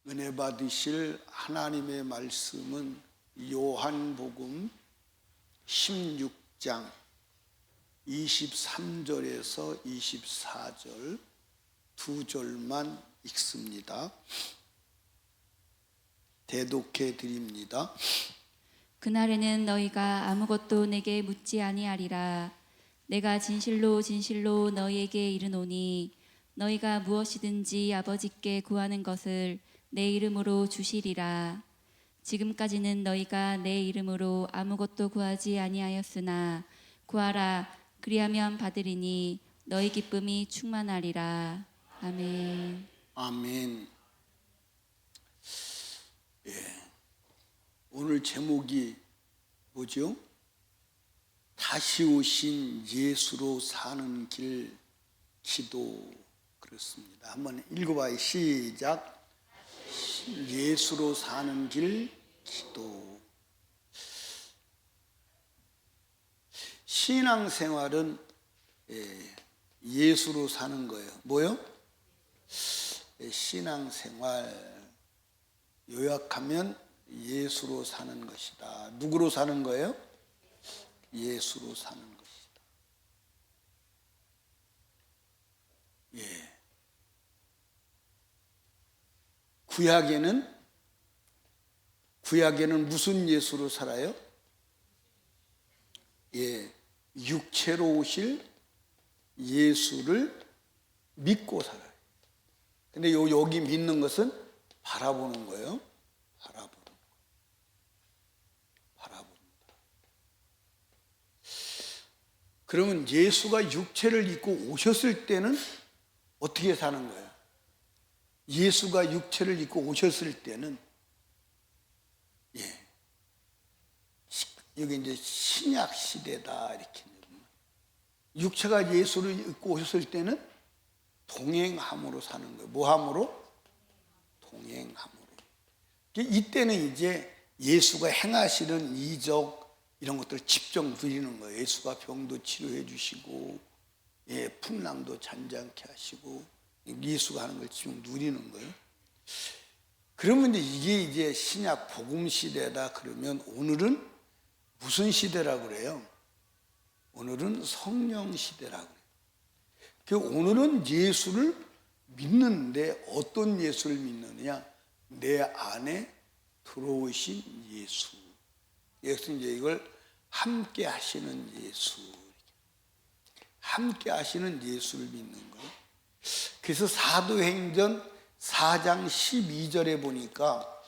은혜 받으실 하나님의 말씀은 요한복음 16장 23절에서 24절 두 절만 읽습니다. 대독해 드립니다. 그날에는 너희가 아무것도 내게 묻지 아니하리라. 내가 진실로 진실로 너희에게 이르노니 너희가 무엇이든지 아버지께 구하는 것을 내 이름으로 주시리라. 지금까지는 너희가 내 이름으로 아무것도 구하지 아니하였으나 구하라, 그리하면 받으리니 너희 기쁨이 충만하리라. 아멘. 아멘. 오늘 제목이 뭐죠? 다시 오신 예수로 사는 길 기도. 그렇습니다. 한번 읽어봐요. 시작. 예수로 사는 길 기도. 신앙생활은 예수로 사는 거예요. 뭐요? 신앙생활 요약하면 예수로 사는 것이다. 누구로 사는 거예요? 예수로 사는 것이다. 예. 구약에는 무슨 예수로 살아요? 예. 육체로 오실 예수를 믿고 살아요. 근데 여기 믿는 것은 바라보는 거예요. 바라봅니다. 그러면 예수가 육체를 입고 오셨을 때는 어떻게 사는 거예요? 예수가 육체를 입고 오셨을 때는 여기 이제 신약 시대다 이렇게. 육체가 예수를 입고 오셨을 때는 동행함으로 사는 거예요. 뭐함으로? 동행함으로. 이때는 이제 예수가 행하시는 이적 이런 것들을 직접 누리는 거예요. 예수가 병도 치료해 주시고, 풍랑도 잔잔케 하시고, 예수가 하는 걸 지금 누리는 거예요. 그러면 이게 신약 복음 시대다 그러면 오늘은 무슨 시대라고 그래요? 오늘은 성령 시대라고 그래요. 오늘은 예수를 믿는데 어떤 예수를 믿느냐? 내 안에 들어오신 예수. 예수 이제 이걸 함께 하시는 예수. 함께 하시는 예수를 믿는 거예요. 그래서 사도행전 4장 12절에 보니까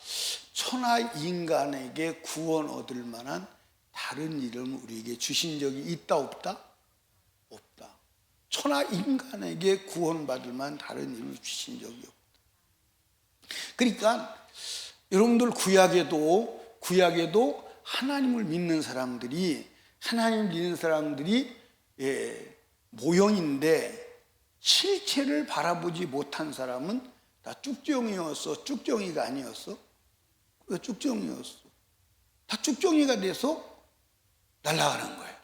천하 인간에게 구원 얻을 만한 다른 이름을 우리에게 주신 적이 있다 없다? 없다. 천하 인간에게 구원받을 만한 다른 이름을 주신 적이 없다. 그러니까 여러분들 구약에도 하나님을 믿는 사람들이 모형인데 실체를 바라보지 못한 사람은 다 쭉정이었어? 쭉정이가 아니었어? 쭉정이었어. 다 쭉정이가 돼서 날아가는 거예요.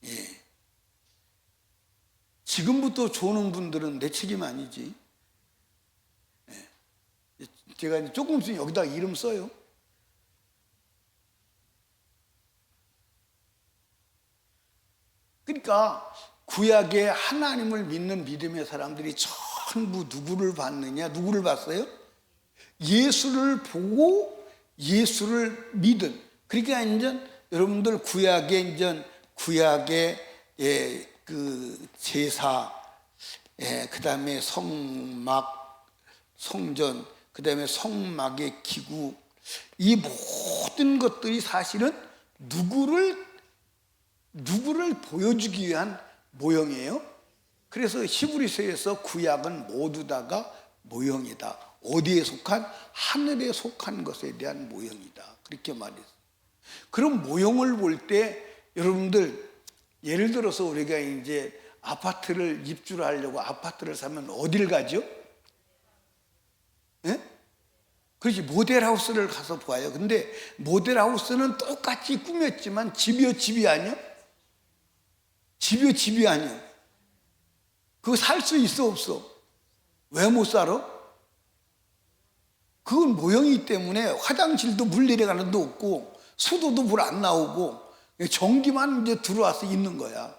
예. 지금부터 조는 분들은 내 책임 아니지. 제가 이제 조금 있으면 여기다 이름 써요. 그러니까 구약에 하나님을 믿는 믿음의 사람들이 전부 누구를 봤느냐? 누구를 봤어요? 예수를 보고 예수를 믿은. 그러니까 이제 여러분들 구약의 그 제사, 그다음에 성막, 성전, 그다음에 성막의 기구, 이 모든 것들이 사실은 누구를 보여주기 위한 모형이에요. 그래서 히브리서에서 구약은 모두 다가 모형이다. 어디에 속한? 하늘에 속한 것에 대한 모형이다. 그렇게 말했어요. 그럼 모형을 볼 때 여러분들 예를 들어서 우리가 이제 아파트를 입주하려고 아파트를 사면 어딜 가죠? 그렇지, 모델하우스를 가서 봐요. 근데 모델하우스는 똑같이 꾸몄지만 집이 아니야? 집이 아니야. 그거 살 수 있어 없어? 왜 못 살아? 그건 모형이기 때문에 화장실도 물 내려가는 데 없고 수도도 물 안 나오고 전기만 이제 들어와서 있는 거야.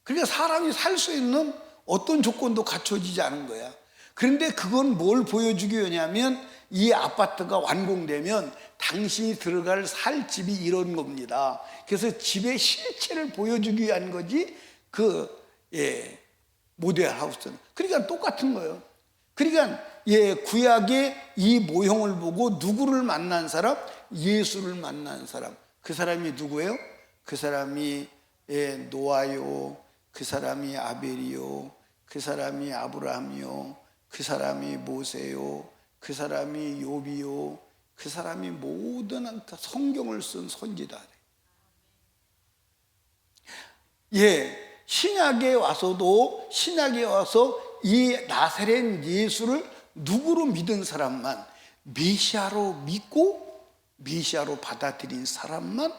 그러니까 사람이 살 수 있는 어떤 조건도 갖춰지지 않은 거야. 그런데 그건 뭘 보여주기 위하냐면 이 아파트가 완공되면 당신이 들어갈 살 집이 이런 겁니다. 그래서 집의 실체를 보여주기 위한 거지 모델 하우스는. 그러니까 똑같은 거예요. 그러니까 구약의 이 모형을 보고 누구를 만난 사람? 예수를 만난 사람. 그 사람이 누구예요? 그 사람이 노아요. 그 사람이 아벨이요. 그 사람이 아브라함이요. 그 사람이 모세요. 그 사람이 욥이요. 그 사람이 모든 성경을 쓴 선지다. 신약에 와서도 신약에 와서 이 나사렛 예수를 누구로 믿은 사람만, 메시아로 믿고 메시아로 받아들인 사람만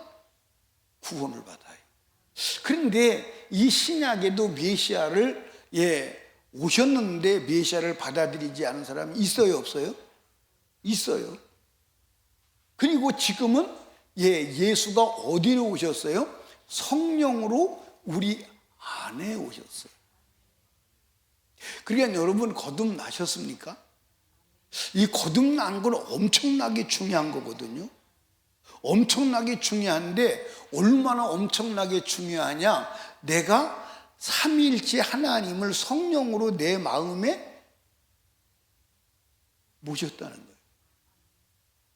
구원을 받아요. 그런데 이 신약에도 메시아를 오셨는데 메시아를 받아들이지 않은 사람이 있어요, 없어요? 있어요. 그리고 지금은 예수가 어디로 오셨어요? 성령으로 우리 안에 오셨어요. 그러니까 여러분 거듭나셨습니까? 이 거듭난 건 엄청나게 중요한 거거든요. 엄청나게 중요한데 얼마나 엄청나게 중요하냐? 내가 삼위일체 하나님을 성령으로 내 마음에 모셨다는 거예요.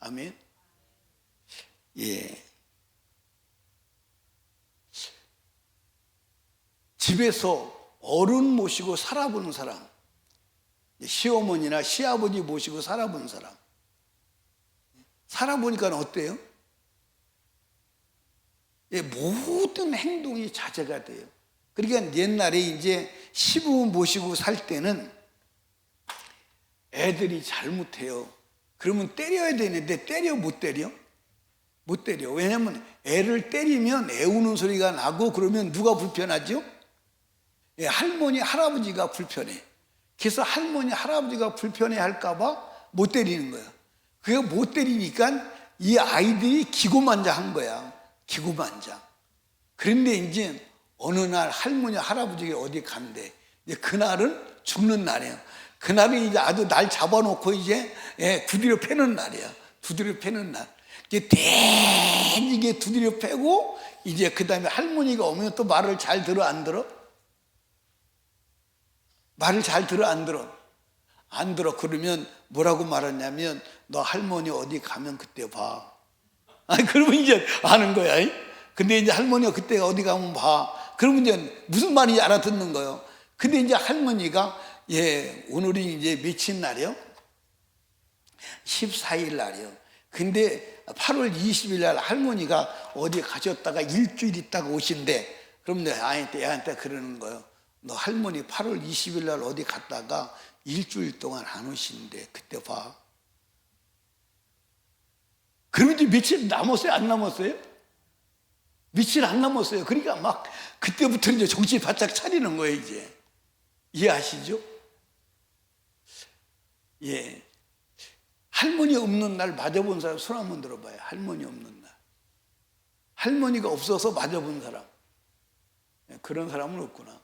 아멘. 집에서 어른 모시고 살아본 사람, 시어머니나 시아버지 모시고 살아본 사람, 살아보니까 어때요? 모든 행동이 자제가 돼요. 그러니까 옛날에 이제 시부 모시고 살 때는 애들이 잘못해요. 그러면 때려야 되는데 때려 못 때려? 못 때려. 왜냐하면 애를 때리면 애 우는 소리가 나고 그러면 누가 불편하죠? 할머니, 할아버지가 불편해. 그래서 할머니, 할아버지가 불편해 할까봐 못 때리는 거야. 그게 못 때리니까 이 아이들이 기고만장한 거야. 기고만장. 그런데 이제 어느 날 할머니, 할아버지가 어디 간대. 이제 그날은 죽는 날이야. 그날은 이제 아주 날 잡아놓고 이제 두드려 패는 날이야. 두드려 패는 날. 이제 대지게 두드려 패고 이제 그 다음에 할머니가 오면 또 말을 잘 들어, 안 들어? 말을 잘 들어, 안 들어? 안 들어. 그러면 뭐라고 말하냐면 너 할머니 어디 가면 그때 봐. 아니, 그러면 이제 아는 거야. 근데 이제 할머니가 그때 어디 가면 봐. 그러면 이제 무슨 말인지 알아듣는 거예요. 근데 이제 할머니가 오늘이 이제 며칠 날이요? 14일 날이요. 근데 8월 20일 날 할머니가 어디 가셨다가 일주일 있다가 오신대. 그럼 애한테 그러는 거예요. 너 할머니 8월 20일 날 어디 갔다가 일주일 동안 안 오신대. 그때 봐. 그러면 이제 며칠 남았어요? 안 남았어요? 며칠 안 남았어요. 그러니까 막 그때부터 이제 정신 바짝 차리는 거예요, 이제. 이해하시죠? 할머니 없는 날 맞아본 사람 손 한번 들어봐요. 할머니 없는 날. 할머니가 없어서 맞아본 사람. 그런 사람은 없구나.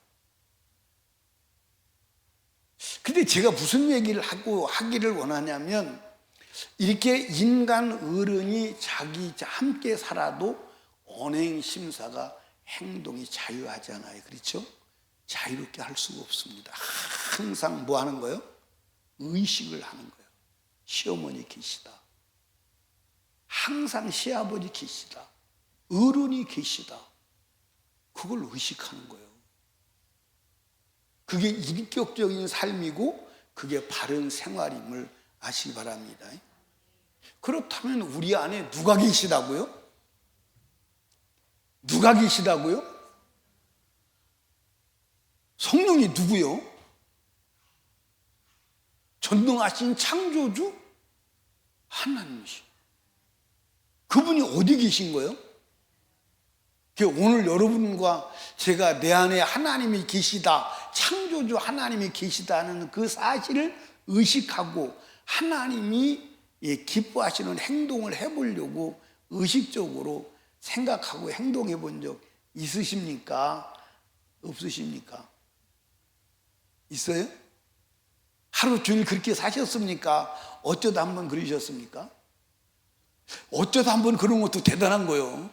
근데 제가 무슨 얘기를 하기를 원하냐면 이렇게 인간 어른이 함께 살아도 언행심사가 행동이 자유하잖아요. 그렇죠? 자유롭게 할 수가 없습니다. 항상 뭐 하는 거예요? 의식을 하는 거예요. 시어머니 계시다. 항상 시아버지 계시다. 어른이 계시다. 그걸 의식하는 거예요. 그게 인격적인 삶이고 그게 바른 생활임을 아시기 바랍니다. 그렇다면 우리 안에 누가 계시다고요? 누가 계시다고요? 성령이 누구요? 전능하신 창조주 하나님이시. 그분이 어디 계신 거예요? 오늘 여러분과 제가 내 안에 하나님이 계시다, 창조주 하나님이 계시다는 그 사실을 의식하고 하나님이 기뻐하시는 행동을 해보려고 의식적으로 생각하고 행동해 본 적 있으십니까? 없으십니까? 있어요? 하루 종일 그렇게 사셨습니까? 어쩌다 한번 그러셨습니까? 어쩌다 한번 그런 것도 대단한 거예요.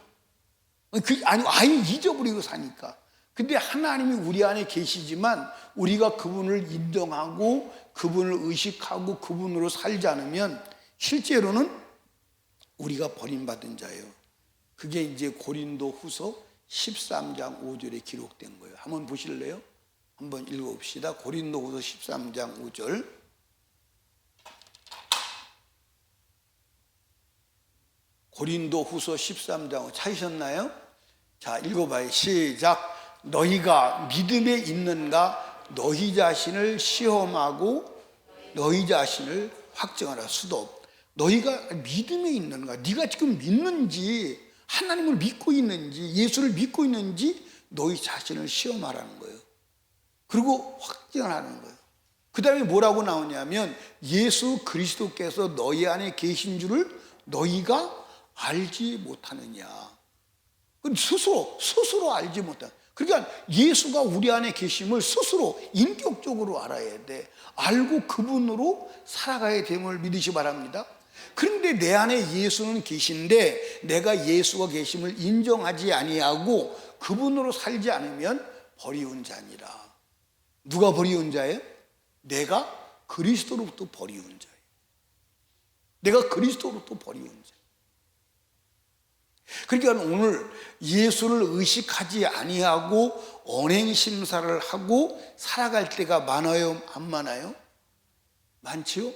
아예 잊어버리고 사니까. 근데 하나님이 우리 안에 계시지만 우리가 그분을 인정하고 그분을 의식하고 그분으로 살지 않으면 실제로는 우리가 버림받은 자예요. 그게 이제 고린도 후서 13장 5절에 기록된 거예요. 한번 보실래요? 한번 읽어봅시다. 고린도 후서 13장 5절. 고린도 후서 13장 찾으셨나요? 자, 읽어봐요. 시작. 너희가 믿음에 있는가 너희 자신을 시험하고 너희 자신을 확증하라. 수도. 너희가 믿음에 있는가, 네가 지금 믿는지, 하나님을 믿고 있는지, 예수를 믿고 있는지 너희 자신을 시험하라는 거예요. 그리고 확증하라는 거예요. 그 다음에 뭐라고 나오냐면 예수 그리스도께서 너희 안에 계신 줄을 너희가 알지 못하느냐. 스스로 알지 못한. 그러니까 예수가 우리 안에 계심을 스스로 인격적으로 알아야 돼. 알고 그분으로 살아가야 됨을 믿으시 바랍니다. 그런데 내 안에 예수는 계신데 내가 예수가 계심을 인정하지 아니하고 그분으로 살지 않으면 버리운 자니라. 누가 버리운 자예요? 내가 그리스도로부터 버리운 자예요. 내가 그리스도로부터 버리운 자예요. 그러니까 오늘 예수를 의식하지 아니하고 언행심사를 하고 살아갈 때가 많아요? 안 많아요? 많지요?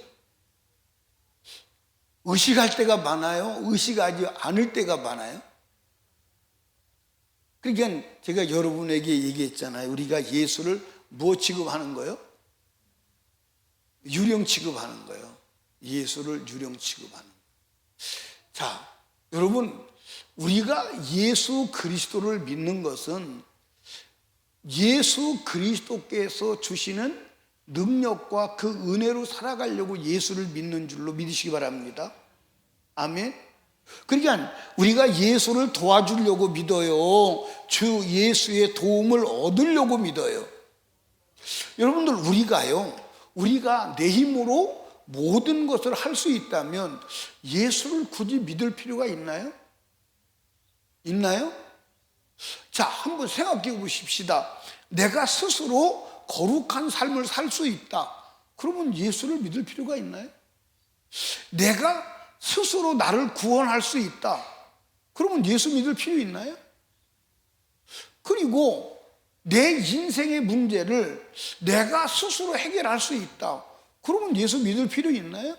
의식할 때가 많아요? 의식하지 않을 때가 많아요? 그러니까 제가 여러분에게 얘기했잖아요. 우리가 예수를 무엇 취급하는 거예요? 유령 취급하는 거예요. 예수를 유령 취급하는 거예요. 자, 여러분, 우리가 예수 그리스도를 믿는 것은 예수 그리스도께서 주시는 능력과 그 은혜로 살아가려고 예수를 믿는 줄로 믿으시기 바랍니다. 아멘. 그러니까 우리가 예수를 도와주려고 믿어요. 주 예수의 도움을 얻으려고 믿어요. 여러분들, 우리가 내 힘으로 모든 것을 할 수 있다면 예수를 굳이 믿을 필요가 있나요? 있나요? 자, 한번 생각해 보십시다. 내가 스스로 거룩한 삶을 살 수 있다. 그러면 예수를 믿을 필요가 있나요? 내가 스스로 나를 구원할 수 있다. 그러면 예수 믿을 필요 있나요? 그리고 내 인생의 문제를 내가 스스로 해결할 수 있다. 그러면 예수 믿을 필요 있나요?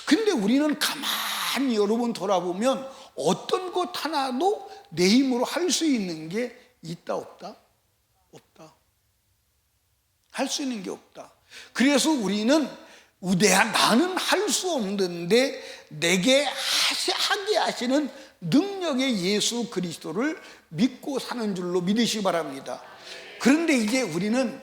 근데 우리는 가만히 여러분 돌아보면 어떤 것 하나도 내 힘으로 할 수 있는 게 있다, 없다? 없다. 할 수 있는 게 없다. 그래서 우리는 나는 할 수 없는데 내게 하게 하시는 능력의 예수 그리스도를 믿고 사는 줄로 믿으시기 바랍니다. 그런데 이제 우리는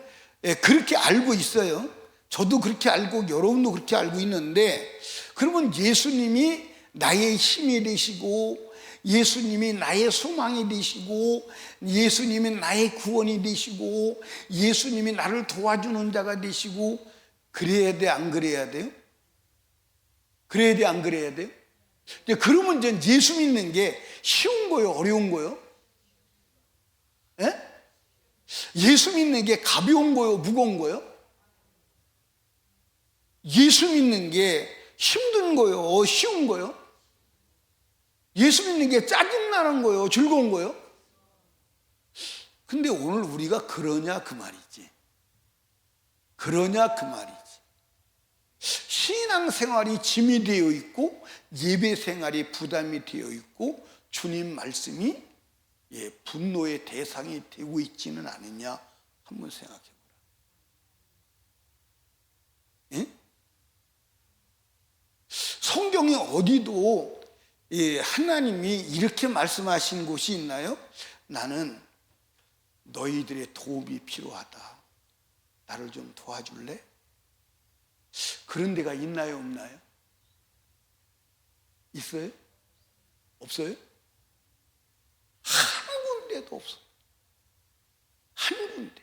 그렇게 알고 있어요. 저도 그렇게 알고 여러분도 그렇게 알고 있는데, 그러면 예수님이 나의 힘이 되시고 예수님이 나의 소망이 되시고 예수님이 나의 구원이 되시고 예수님이 나를 도와주는 자가 되시고 그래야 돼, 안 그래야 돼요? 그래야 돼, 안 그래야 돼요? 그러면 이제 예수 믿는 게 쉬운 거요, 어려운 거요? 예? 예수 믿는 게 가벼운 거요, 무거운 거요? 예수 믿는 게 힘든 거요, 쉬운 거요? 예수 믿는 게 짜증나는 거요, 즐거운 거요? 근데 오늘 우리가 그러냐 그 말이지. 그러냐 그 말이지. 신앙생활이 짐이 되어 있고 예배생활이 부담이 되어 있고 주님 말씀이 분노의 대상이 되고 있지는 않느냐 한번 생각해 보라. 예? 성경에 어디도 하나님이 이렇게 말씀하신 곳이 있나요? 나는 너희들의 도움이 필요하다. 나를 좀 도와줄래? 그런 데가 있나요, 없나요? 있어요? 없어요? 한 군데도 없어요. 한 군데.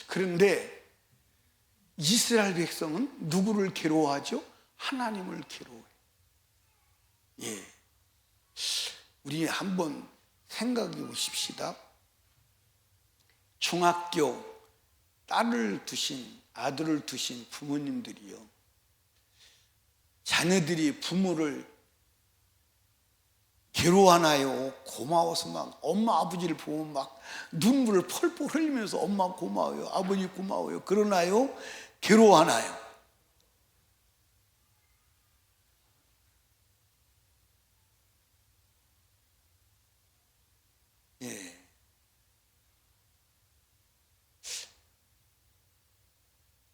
그런데 이스라엘 백성은 누구를 괴로워하죠? 하나님을 괴로워해요. 예. 우리 한번 생각해 보십시다. 중학교 딸을 두신, 아들을 두신 부모님들이요. 자녀들이 부모를 괴로워하나요? 고마워서 막 엄마 아버지를 보면 막 눈물을 펄펄 흘리면서 엄마 고마워요, 아버지 고마워요 그러나요? 괴로워하나요? 예.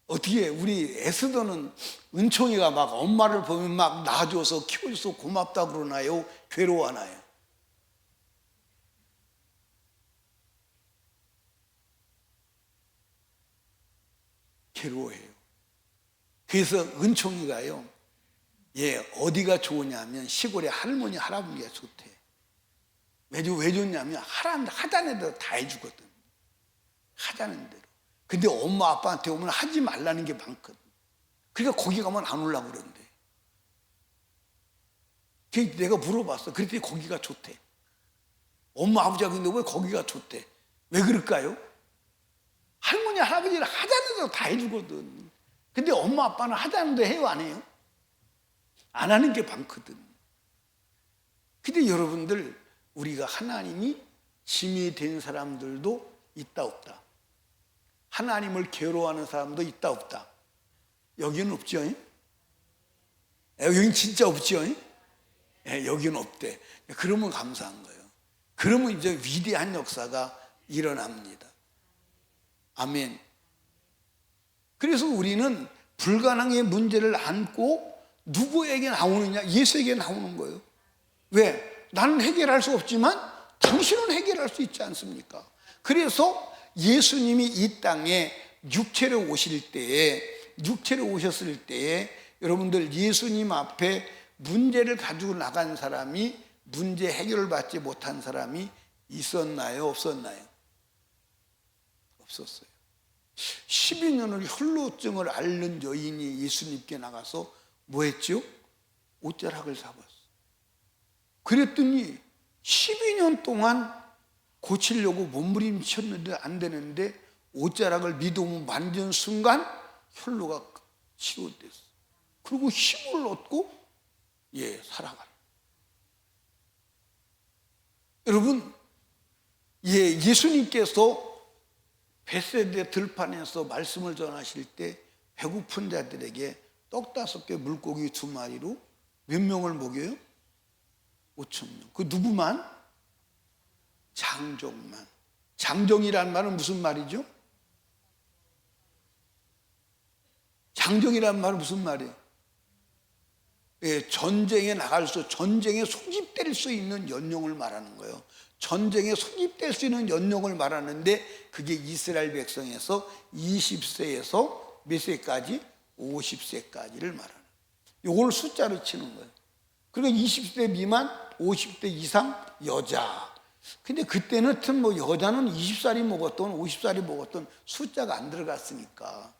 어떻게 우리 에스더는 은총이가 막 엄마를 보면 막 낳아줘서 키워줘서 고맙다 그러나요? 괴로워하나요? 괴로워해요. 그래서 은총이가요, 어디가 좋으냐면 시골에 할머니 할아버지가 좋대. 왜 좋냐면 하자는 대로 다 해주거든. 하자는 대로. 근데 엄마 아빠한테 오면 하지 말라는 게 많거든. 그러니까 거기 가면 안 오려고 그러는데. 내가 물어봤어. 그랬더니 거기가 좋대. 엄마 아버지가 근데 왜 거기가 좋대? 왜 그럴까요? 할머니 할아버지는 하자는 대로 다 해주거든. 근데 엄마 아빠는 하자는 대로 해요, 안 해요? 안 하는 게 많거든. 근데 여러분들, 우리가 하나님이 짐이 된 사람들도 있다 없다. 하나님을 괴로워하는 사람도 있다 없다. 여기는 없죠. 여기는 진짜 없죠. 여기는 없대. 그러면 감사한 거예요. 그러면 이제 위대한 역사가 일어납니다. 아멘. 그래서 우리는 불가능의 문제를 안고 누구에게 나오느냐? 예수에게 나오는 거예요. 왜? 나는 해결할 수 없지만 당신은 해결할 수 있지 않습니까? 그래서 예수님이 이 땅에 육체로 오셨을 때에 여러분들, 예수님 앞에 문제를 가지고 나간 사람이, 문제 해결을 받지 못한 사람이 있었나요? 없었나요? 없었어요. 12년을 혈루증을 앓는 여인이 예수님께 나가서 뭐 했죠? 옷자락을 잡았어요. 그랬더니 12년 동안 고치려고 몸부림쳤는데 안 되는데 옷자락을 믿음으로 만진 순간 혈루가 치료됐어. 그리고 힘을 얻고 살아가요. 여러분, 예수님께서 벳세다 들판에서 말씀을 전하실 때 배고픈 자들에게 떡 5개 물고기 2마리로 몇 명을 먹여요? 5,000명. 그 누구만? 장정만. 장정이란 말은 무슨 말이죠? 장정이란 말은 무슨 말이에요? 전쟁에 전쟁에 소집될 수 있는 연령을 말하는 거예요. 전쟁에 소집될 수 있는 연령을 말하는데 그게 이스라엘 백성에서 20세에서 몇 세까지? 50세까지를 말하는 거예요. 이걸 숫자로 치는 거예요. 그러니까 20세 미만, 50대 이상 여자. 근데 그때는 뭐 여자는 20살이 먹었던 50살이 먹었던 숫자가 안 들어갔으니까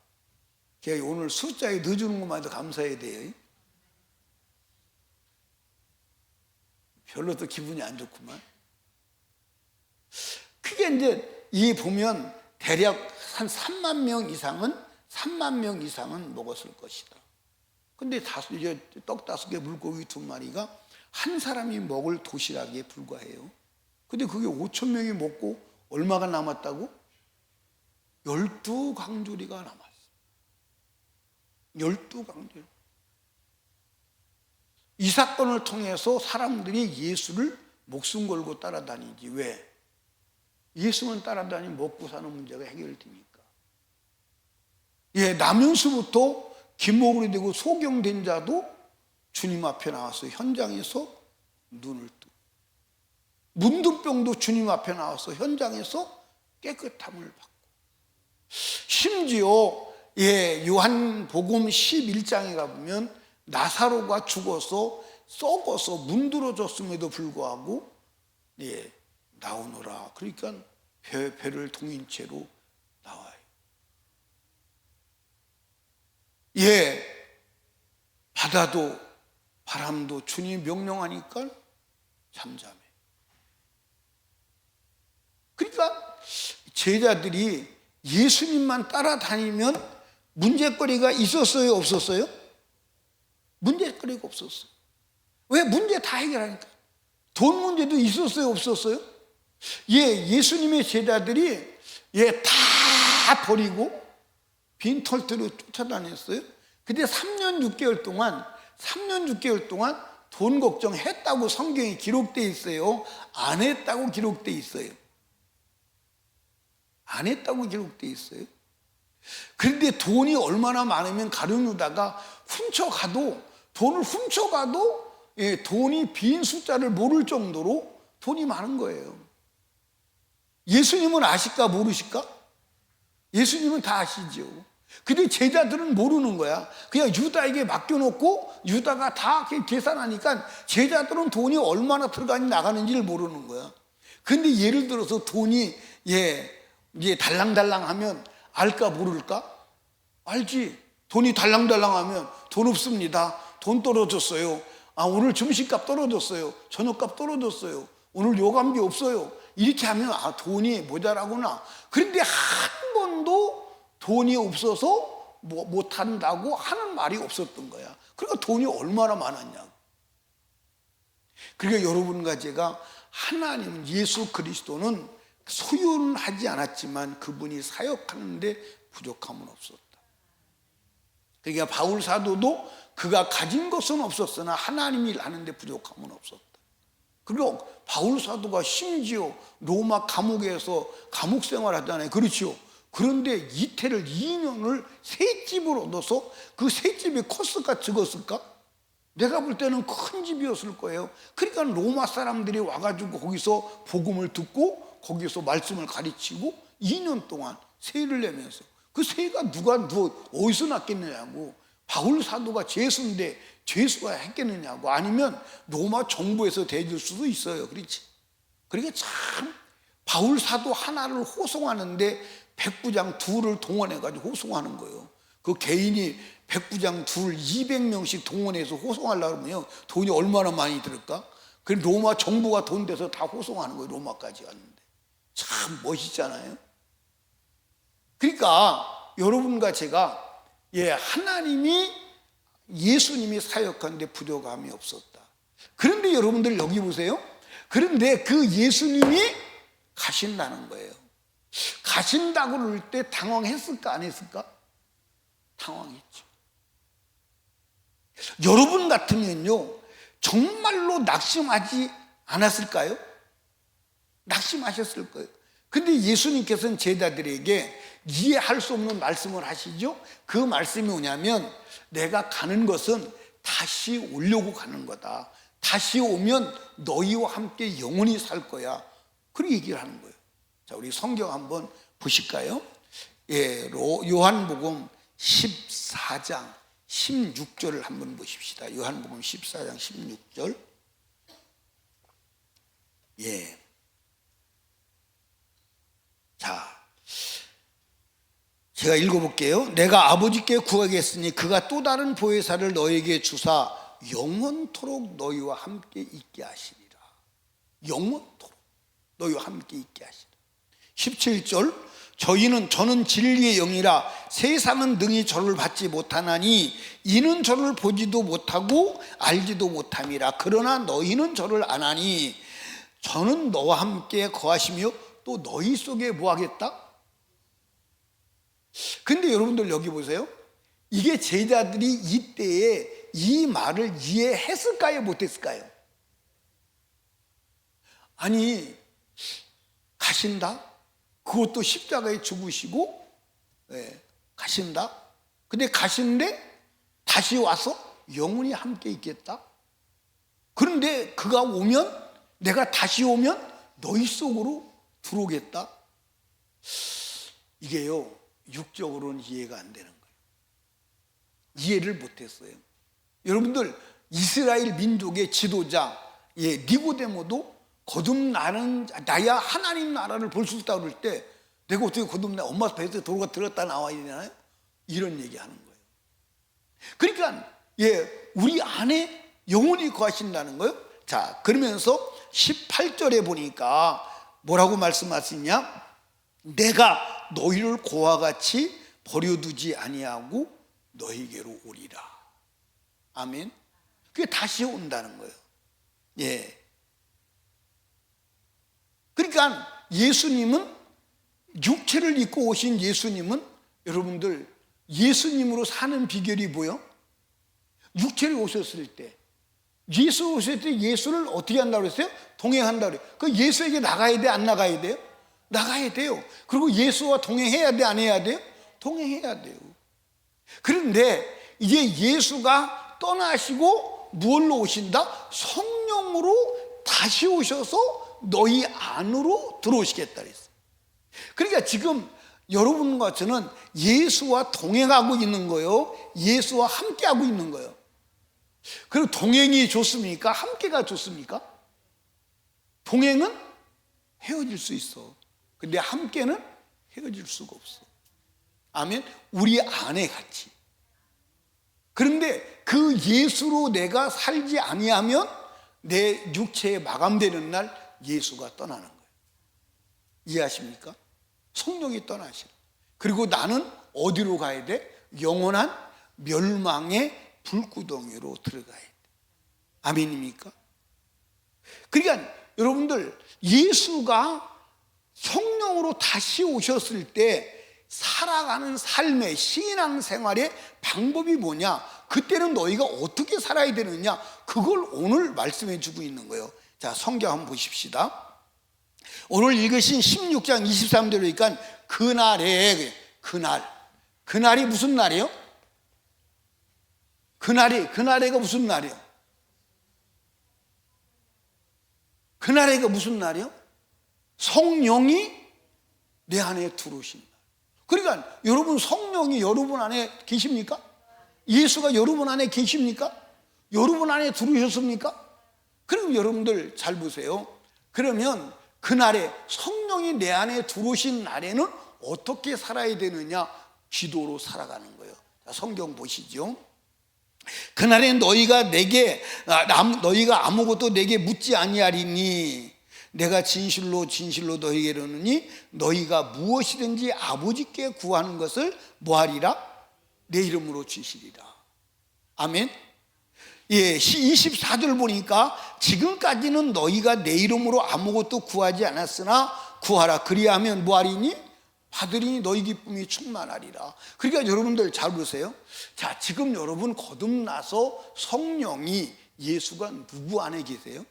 제가 오늘 숫자에 넣어주는 것만 해도 감사해야 돼요. 별로 또 기분이 안 좋구만. 그게 이제 이 보면 대략 한 3만 명 이상은 먹었을 것이다. 근데 이제 떡 5개 물고기 2마리가 한 사람이 먹을 도시락에 불과해요. 근데 그게 5,000명이 먹고 얼마가 남았다고? 12강조리가 남았어요. 12강조리. 이 사건을 통해서 사람들이 예수를 목숨 걸고 따라다니지. 왜? 예수만 따라다니면 먹고 사는 문제가 해결되니까. 나면서부터 김목으로 되고 소경된 자도 주님 앞에 나와서 현장에서 눈을 뜨고, 문둥병도 주님 앞에 나와서 현장에서 깨끗함을 받고, 심지어 요한복음 11장에 가보면 나사로가 죽어서 썩어서 문드러졌음에도 불구하고 나오노라. 그러니까 배를 동인 채로 나와요. 바다도 바람도 주님이 명령하니까 잠잠해. 그러니까 제자들이 예수님만 따라다니면 문제거리가 있었어요, 없었어요? 문제거리가 없었어요. 왜? 문제 다 해결하니까. 돈 문제도 있었어요, 없었어요? 예수님의 제자들이 다 버리고 빈털터로 쫓아다녔어요. 근데 3년 6개월 동안 돈 걱정했다고 성경에 기록되어 있어요? 안 했다고 기록되어 있어요? 안 했다고 기록되어 있어요? 그런데 돈이 얼마나 많으면 가룟 유다가 돈을 훔쳐가도 돈이 빈 숫자를 모를 정도로 돈이 많은 거예요. 예수님은 아실까 모르실까? 예수님은 다 아시죠. 근데 제자들은 모르는 거야. 그냥 유다에게 맡겨놓고 유다가 다 계산하니까 제자들은 돈이 얼마나 들어가니 나가는지를 모르는 거야. 근데 예를 들어서 돈이 달랑달랑하면 알까 모를까? 알지. 돈이 달랑달랑하면 돈 없습니다. 돈 떨어졌어요. 오늘 점심값 떨어졌어요. 저녁값 떨어졌어요. 오늘 요감비 없어요. 이렇게 하면 돈이 모자라구나. 그런데 한 번도 돈이 없어서 못한다고 하는 말이 없었던 거야. 그러니까 돈이 얼마나 많았냐고. 그러니까 여러분과 제가 하나님 예수 그리스도는 소유는 하지 않았지만 그분이 사역하는데 부족함은 없었다. 그러니까 바울 사도도 그가 가진 것은 없었으나 하나님이 일하는데 부족함은 없었다. 그리고 바울 사도가 심지어 로마 감옥에서 감옥 생활하잖아요. 그렇죠. 그런데 이태를 2년을 새 집을 얻어서 그 새 집이 컸을까 적었을까? 내가 볼 때는 큰 집이었을 거예요. 그러니까 로마 사람들이 와가지고 거기서 복음을 듣고 거기서 말씀을 가르치고 2년 동안 세를 내면서 그 세가 어디서 났겠느냐고. 바울 사도가 죄수인데 죄수가 했겠느냐고. 아니면 로마 정부에서 대줄 수도 있어요. 그렇지. 그러니까 참 바울 사도 하나를 호송하는데 백부장 둘을 동원해가지고 호송하는 거예요. 그 개인이 백부장 둘 200명씩 동원해서 호송하려고 하면 돈이 얼마나 많이 들을까? 그 로마 정부가 돈 대서 다 호송하는 거예요. 로마까지 갔는데. 참 멋있잖아요. 그러니까 여러분과 제가 하나님이 예수님이 사역하는데 부족함이 없었다. 그런데 여러분들 여기 보세요. 그런데 그 예수님이 가신다는 거예요. 가신다고 그럴 때 당황했을까 안 했을까? 당황했죠. 여러분 같으면요 정말로 낙심하지 않았을까요? 낙심하셨을 거예요. 근데 예수님께서는 제자들에게 이해할 수 없는 말씀을 하시죠. 그 말씀이 뭐냐면 내가 가는 것은 다시 오려고 가는 거다. 다시 오면 너희와 함께 영원히 살 거야. 그렇게 얘기를 하는 거예요. 자, 우리 성경 한번 보실까요? 요한복음 14장 16절을 한번 보십시다. 요한복음 14장 16절. 자, 제가 읽어볼게요. 내가 아버지께 구하겠으니 그가 또 다른 보혜사를 너에게 주사 영원토록 너희와 함께 있게 하시리라. 영원토록 너희와 함께 있게 하시리라. 17절. 저는 진리의 영이라 세상은 능히 저를 받지 못하나니 이는 저를 보지도 못하고 알지도 못함이라. 그러나 너희는 저를 아나니 저는 너와 함께 거하시며 또 너희 속에 뭐 하겠다? 근데 여러분들 여기 보세요. 이게 제자들이 이때에 이 말을 이해했을까요? 못했을까요? 아니 가신다? 그것도 십자가에 죽으시고 가신다? 근데 가시는데 다시 와서 영원히 함께 있겠다. 그런데 그가 오면, 내가 다시 오면 너희 속으로 들어오겠다. 이게요, 육적으로는 이해가 안 되는 거예요. 이해를 못했어요. 여러분들, 이스라엘 민족의 지도자 니고데모도 거듭나는 나야 하나님 나라를 볼 수 있다고 그럴 때, 내가 어떻게 거듭나, 엄마 배에서 돌아가 들었다 나와야 되나요? 이런 얘기하는 거예요. 그러니까 우리 안에 영원히 거하신다는 거예요. 자, 그러면서 18절에 보니까 뭐라고 말씀하시냐? 내가 너희를 고와 같이 버려두지 아니하고 너희에게로 오리라. 아멘. 그게 다시 온다는 거예요. 그러니까 예수님은, 육체를 입고 오신 예수님은, 여러분들, 예수님으로 사는 비결이 뭐예요? 육체를 오셨을 때, 예수 오셨을 때 예수를 어떻게 한다고 그랬어요? 동행한다고 그래요. 그 예수에게 나가야 돼, 안 나가야 돼요? 나가야 돼요. 그리고 예수와 동행해야 돼, 안 해야 돼요? 동행해야 돼요. 그런데 이제 예수가 떠나시고 무엇로 오신다? 성령으로 다시 오셔서 너희 안으로 들어오시겠다 그랬어요. 그러니까 지금 여러분과 저는 예수와 동행하고 있는 거예요. 예수와 함께하고 있는 거예요. 그리고 동행이 좋습니까? 함께가 좋습니까? 동행은 헤어질 수 있어. 근데 함께는 헤어질 수가 없어. 아멘. 우리 안에 같이. 그런데 그 예수로 내가 살지 아니하면 내 육체에 마감되는 날 예수가 떠나는 거예요. 이해하십니까? 성령이 떠나시라. 그리고 나는 어디로 가야 돼? 영원한 멸망의 불구덩이로 들어가야 돼. 아멘입니까? 그러니까 여러분들, 예수가 성령으로 다시 오셨을 때 살아가는 삶의 신앙생활의 방법이 뭐냐? 그때는 너희가 어떻게 살아야 되느냐? 그걸 오늘 말씀해 주고 있는 거예요. 자, 성경 한번 보십시다. 오늘 읽으신 16장 23절이니까 그날이 무슨 날이에요? 그날에가 무슨 날이에요? 그날에가 무슨 날이에요? 성령이 내 안에 들어오신 날. 그러니까 여러분, 성령이 여러분 안에 계십니까? 예수가 여러분 안에 계십니까? 여러분 안에 들어오셨습니까? 그럼 여러분들 잘 보세요. 그러면 그날에, 성령이 내 안에 들어오신 날에는 어떻게 살아야 되느냐? 기도로 살아가는 거예요. 자, 성경 보시죠. 그날에 너희가 아무것도 내게 묻지 아니하리니 내가 진실로 진실로 너희에게 이르노니 너희가 무엇이든지 아버지께 구하는 것을 뭐하리라? 내 이름으로 주시리라. 아멘. 24절 보니까 지금까지는 너희가 내 이름으로 아무것도 구하지 않았으나 구하라. 그리하면 뭐하리니? 받으리니 너희 기쁨이 충만하리라. 그러니까 여러분들 잘 보세요. 자, 지금 여러분 거듭나서 성령이, 예수가 누구 안에 계세요?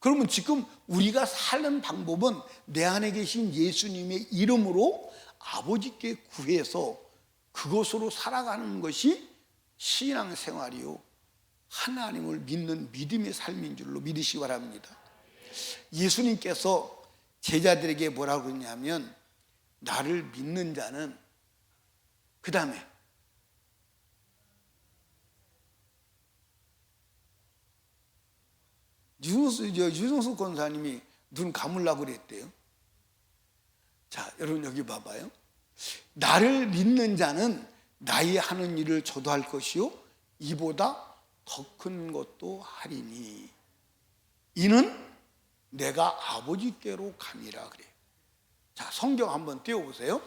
그러면 지금 우리가 사는 방법은 내 안에 계신 예수님의 이름으로 아버지께 구해서 그것으로 살아가는 것이 신앙생활이요, 하나님을 믿는 믿음의 삶인 줄로 믿으시기 바랍니다. 예수님께서 제자들에게 뭐라고 그러냐면, 나를 믿는 자는, 그 다음에 유성수 권사님이 눈 감으려고 그랬대요. 자, 여러분 여기 봐봐요. 나를 믿는 자는 나의 하는 일을 저도 할 것이요 이보다 더 큰 것도 하리니 이는 내가 아버지께로 가니라 그래요. 자, 성경 한번 띄워보세요.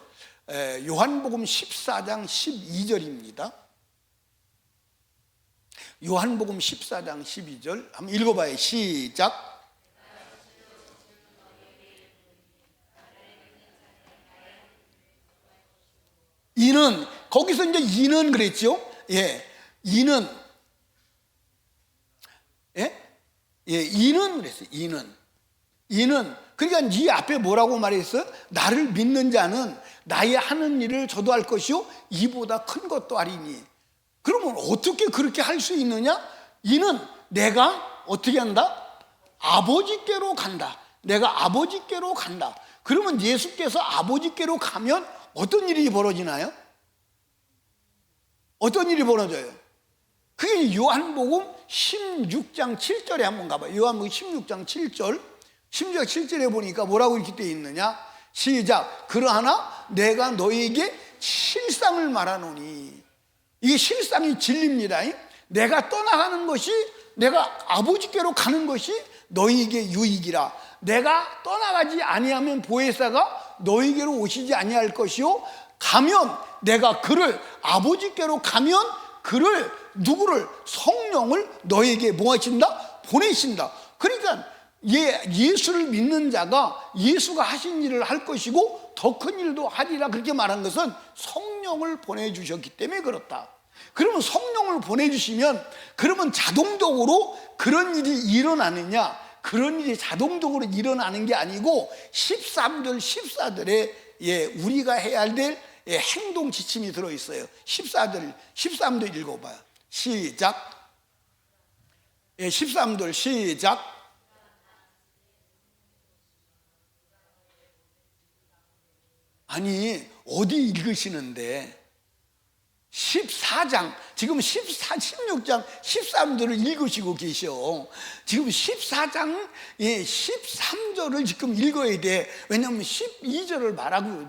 요한복음 14장 12절입니다. 요한복음 14장 12절 한번 읽어봐요. 시작. 이는, 거기서 이제 이는 그랬죠. 이는, 이는 그랬어요. 이는 그러니까 이 앞에 뭐라고 말했어요? 나를 믿는 자는 나의 하는 일을 저도 할 것이요 이보다 큰 것도 하리니. 그러면 어떻게 그렇게 할 수 있느냐? 이는 내가 어떻게 한다? 아버지께로 간다. 내가 아버지께로 간다. 그러면 예수께서 아버지께로 가면 어떤 일이 벌어지나요? 어떤 일이 벌어져요? 그게 요한복음 16장 7절에 한번 가봐요. 요한복음 16장 7절 16장 7절에 보니까 뭐라고 이렇게 되어 있느냐? 시작. 그러하나 내가 너에게 실상을 말하노니. 이게 실상이 진리입니다. 내가 떠나가는 것이, 내가 아버지께로 가는 것이 너희에게 유익이라. 내가 떠나가지 아니하면 보혜사가 너희에게로 오시지 아니할 것이요, 가면 내가 그를, 아버지께로 가면 그를, 누구를? 성령을 너희에게 뭐 하신다? 보내신다. 그러니까 예수를 믿는 자가 예수가 하신 일을 할 것이고 더 큰 일도 하리라, 그렇게 말한 것은 성령을 보내주셨기 때문에 그렇다. 그러면 성령을 보내주시면 그러면 자동적으로 그런 일이 일어나느냐? 그런 일이 자동적으로 일어나는 게 아니고 13절 14절에 우리가 해야 될 행동 지침이 들어있어요. 13절 읽어봐요. 시작. 13절 시작. 아니 어디 읽으시는데 14장, 지금 16장 13절을 읽으시고 계셔. 지금 14장 13절을 지금 읽어야 돼. 왜냐하면 12절을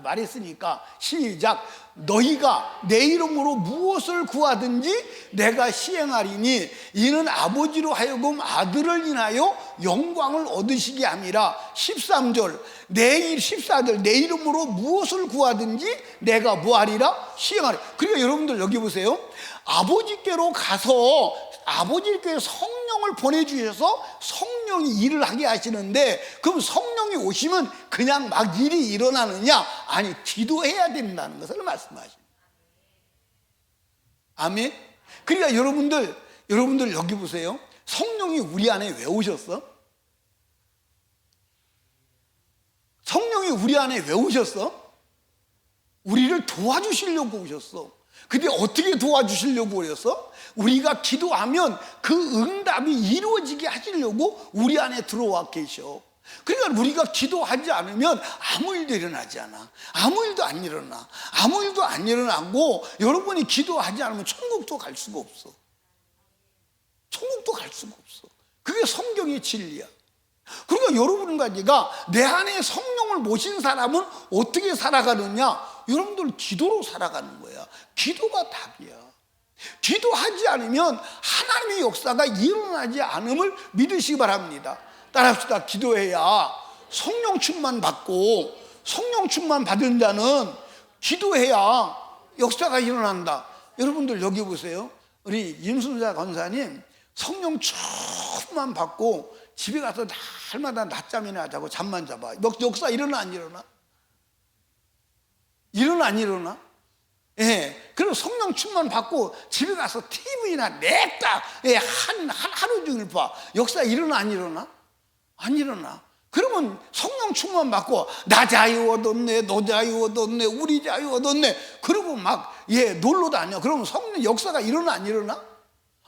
말했으니까. 시작. 너희가 내 이름으로 무엇을 구하든지 내가 시행하리니 이는 아버지로 하여금 아들을 인하여 영광을 얻으시게 함이라. 13절 14절 내 이름으로 무엇을 구하든지 내가 뭐하리라? 시행하리. 그러니까 여러분들 여기 보세요. 아버지께로 가서 아버지께 성령을 보내주셔서 성령이 일을 하게 하시는데, 그럼 성령이 오시면 그냥 막 일이 일어나느냐? 아니, 기도해야 된다는 것을 말씀하십니다. 아멘. 그러니까 여러분들 여기 보세요. 성령이 우리 안에 왜 오셨어? 성령이 우리 안에 왜 오셨어? 우리를 도와주시려고 오셨어. 근데 어떻게 도와주시려고 그랬어? 우리가 기도하면 그 응답이 이루어지게 하시려고 우리 안에 들어와 계셔. 그러니까 우리가 기도하지 않으면 아무 일도 일어나지 않아. 아무 일도 안 일어나. 아무 일도 안 일어나고 여러분이 기도하지 않으면 천국도 갈 수가 없어. 천국도 갈 수가 없어. 그게 성경의 진리야. 그러니까 여러분과 내가 내 안에 성령을 모신 사람은 어떻게 살아가느냐? 여러분들 기도로 살아가는 거야. 기도가 답이야. 기도하지 않으면 하나님의 역사가 일어나지 않음을 믿으시기 바랍니다. 따라합시다. 기도해야 성령 충만 받고, 성령 충만 받은 자는 기도해야 역사가 일어난다. 여러분들 여기 보세요. 우리 임순자 권사님 성령 충만 받고 집에 가서 날마다 낮잠이나 자고 잠만 자봐. 역사 일어나 안 일어나? 일어나 안 일어나? 예. 그리고 성령 충만 받고 집에 가서 TV나 냅다 하루 종일 봐. 역사 일어나 안 일어나? 안 일어나. 그러면 성령 충만 받고 나 자유 얻었네, 너 자유 얻었네, 우리 자유 얻었네. 그러고 막 놀러 다녀. 그러면 성령 역사가 일어나 안 일어나?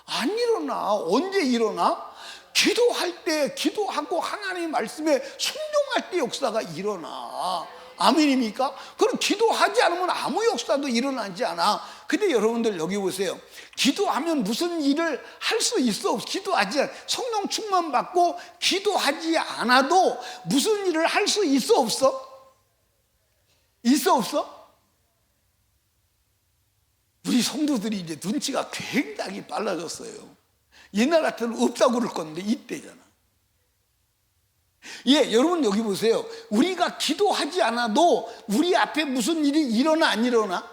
안 일어나. 언제 일어나? 기도할 때, 기도하고 하나님의 말씀에 순종할 때 역사가 일어나. 아멘입니까? 그럼 기도하지 않으면 아무 역사도 일어나지 않아. 근데 여러분들 여기 보세요. 기도하면 무슨 일을 할 수 있어 없어? 기도하지 않아. 성령 충만 받고 기도하지 않아도 무슨 일을 할 수 있어 없어? 있어 없어? 우리 성도들이 이제 눈치가 굉장히 빨라졌어요. 옛날 같으면 없다고 그럴 건데 이때잖아. 여러분 여기 보세요. 우리가 기도하지 않아도 우리 앞에 무슨 일이 일어나 안 일어나?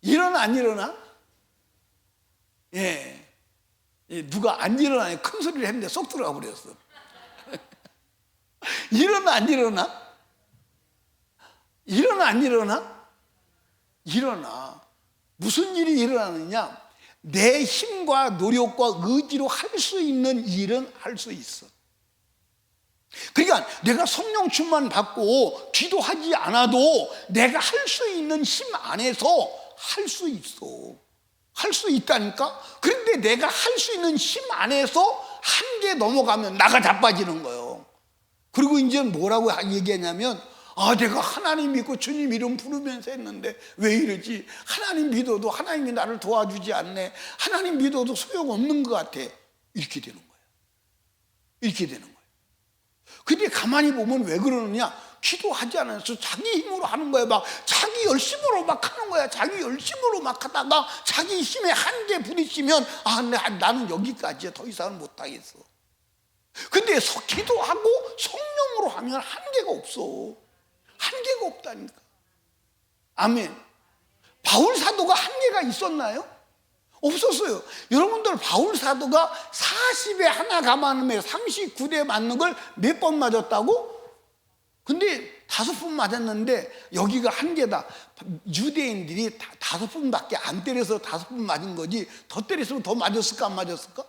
일어나 안 일어나? 누가 안 일어나요? 큰 소리를 했는데 쏙 들어가 버렸어. 일어나 안 일어나? 일어나 안 일어나? 일어나. 무슨 일이 일어나느냐? 내 힘과 노력과 의지로 할 수 있는 일은 할 수 있어. 그러니까 내가 성령 충만 받고 기도하지 않아도 내가 할 수 있는 힘 안에서 할 수 있어. 할 수 있다니까. 그런데 내가 할 수 있는 힘 안에서 한계 넘어가면 나가 자빠지는 거예요. 그리고 이제 뭐라고 얘기하냐면, 내가 하나님 믿고 주님 이름 부르면서 했는데 왜 이러지? 하나님 믿어도 하나님이 나를 도와주지 않네. 하나님 믿어도 소용없는 것 같아. 이렇게 되는 거예요. 이렇게 되는 거예요. 근데 가만히 보면 왜 그러느냐? 기도하지 않아서 자기 힘으로 하는 거예요. 막 자기 열심으로 막 하는 거야. 자기 열심으로 막 하다가 자기 힘에 한계 부딪히면 나는 여기까지야. 더 이상은 못하겠어. 근데 기도하고 성령으로 하면 한계가 없어. 한계가 없다니까. 아멘. 바울 사도가 한계가 있었나요? 없었어요. 여러분들 바울 사도가 40에 하나 감안음에 39대 맞는 걸 몇 번 맞았다고? 근데 5번 맞았는데 여기가 한계다. 유대인들이 5번밖에 안 때려서 5번 맞은 거지, 더 때렸으면 더 맞았을까 안 맞았을까?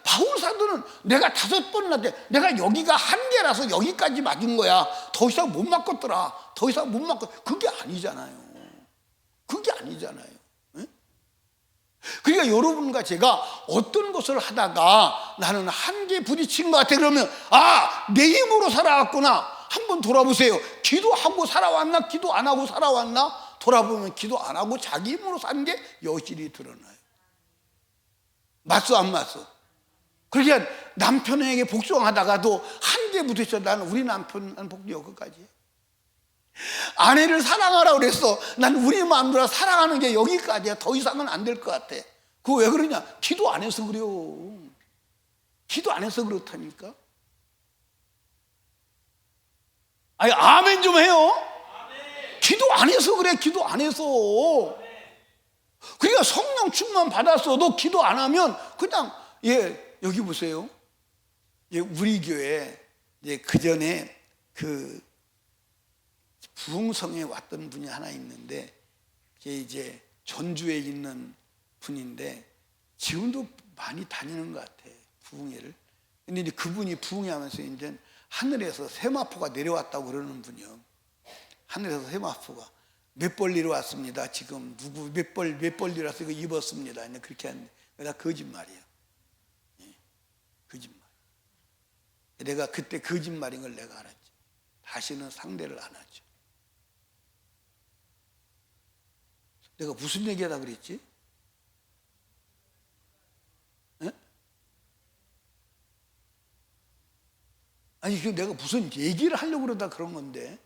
바울 사도는 내가 5번 맞대. 내가 여기가 한계라서 여기까지 맞은 거야. 더 이상 못 맞겠더라. 더 이상 못 맞겠. 그게 아니잖아요. 그게 아니잖아요. 그러니까 여러분과 제가 어떤 것을 하다가 나는 한계에 부딪힌 것 같아. 그러면 내 힘으로 살아왔구나. 한번 돌아보세요. 기도하고 살아왔나? 기도 안 하고 살아왔나? 돌아보면 기도 안 하고 자기 힘으로 산 게 여실히 드러나요. 맞소 안 맞소? 그러니까 남편에게 복종하다가도 한계에 부딪혀. 나는 우리 남편은 복종 여기까지. 아내를 사랑하라 그랬어. 난 우리 마음대로 사랑하는 게 여기까지야. 더 이상은 안 될 것 같아. 그거 왜 그러냐? 기도 안 해서 그래요. 기도 안 해서 그렇다니까. 아멘 좀 해요. 기도 안 해서 그래. 기도 안 해서. 그러니까 성령 충만 받았어도 기도 안 하면 그냥, 여기 보세요. 우리 교회 그 전에 부흥성에 왔던 분이 하나 있는데, 이제 전주에 있는 분인데 지금도 많이 다니는 것 같아, 부흥회를. 근데 이제 그분이 부흥회하면서 이제 하늘에서 세마포가 내려왔다고 그러는 분이요. 하늘에서 세마포가 몇 벌리로 왔습니다. 지금 누구 몇 벌리로 와서 이거 입었습니다. 그렇게 하는데 나 거짓말이야. 거짓말. 내가 그때 거짓말인 걸 내가 알았지. 다시는 상대를 안 하죠. 내가 무슨 얘기하다 그랬지? 아니, 내가 무슨 얘기를 하려고 그러다 그런 건데.